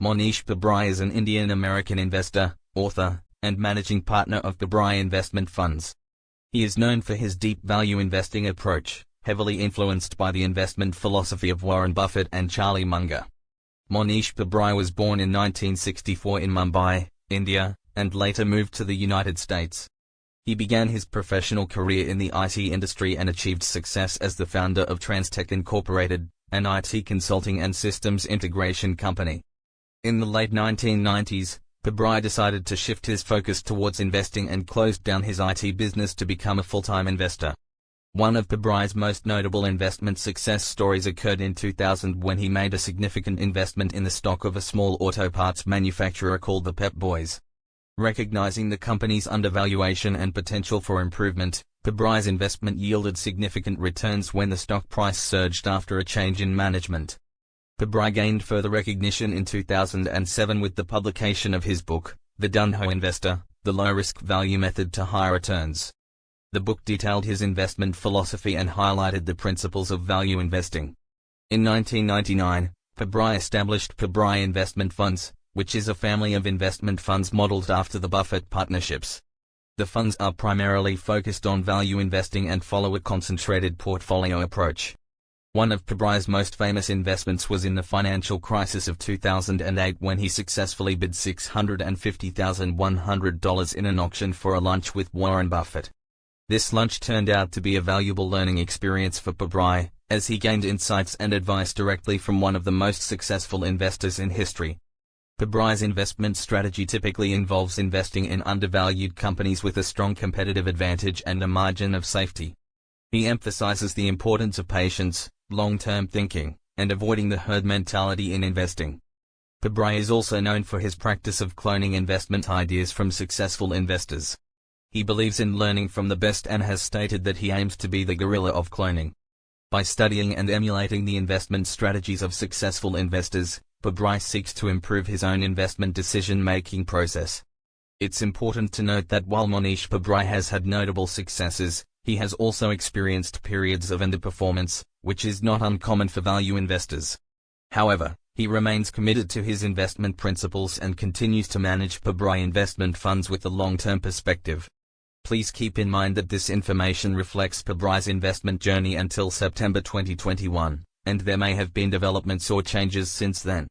Mohnish Pabrai is an Indian-American investor, author, and managing partner of Pabrai Investment Funds. He is known for his deep value investing approach, heavily influenced by the investment philosophy of Warren Buffett and Charlie Munger. Mohnish Pabrai was born in 1964 in Mumbai, India, and later moved to the United States. He began his professional career in the IT industry and achieved success as the founder of Transtech Incorporated, an IT consulting and systems integration company. In the late 1990s, Pabrai decided to shift his focus towards investing and closed down his IT business to become a full-time investor. One of Pabrai's most notable investment success stories occurred in 2000 when he made a significant investment in the stock of a small auto parts manufacturer called the Pep Boys. Recognizing the company's undervaluation and potential for improvement, Pabrai's investment yielded significant returns when the stock price surged after a change in management. Pabrai gained further recognition in 2007 with the publication of his book, The Dunho Investor, The Low-Risk Value Method to High Returns. The book detailed his investment philosophy and highlighted the principles of value investing. In 1999, Pabrai established Pabrai Investment Funds, which is a family of investment funds modeled after the Buffett partnerships. The funds are primarily focused on value investing and follow a concentrated portfolio approach. One of Pabrai's most famous investments was in the financial crisis of 2008 when he successfully bid $650,100 in an auction for a lunch with Warren Buffett. This lunch turned out to be a valuable learning experience for Pabrai, as he gained insights and advice directly from one of the most successful investors in history. Pabrai's investment strategy typically involves investing in undervalued companies with a strong competitive advantage and a margin of safety. He emphasizes the importance of patience, long-term thinking, and avoiding the herd mentality in investing. Pabrai is also known for his practice of cloning investment ideas from successful investors. He believes in learning from the best and has stated that he aims to be the gorilla of cloning. By studying and emulating the investment strategies of successful investors, Pabrai seeks to improve his own investment decision-making process. It's important to note that while Mohnish Pabrai has had notable successes, he has also experienced periods of underperformance, which is not uncommon for value investors. However, he remains committed to his investment principles and continues to manage Pabrai investment funds with a long-term perspective. Please keep in mind that this information reflects Pabrai's investment journey until September 2021, and there may have been developments or changes since then.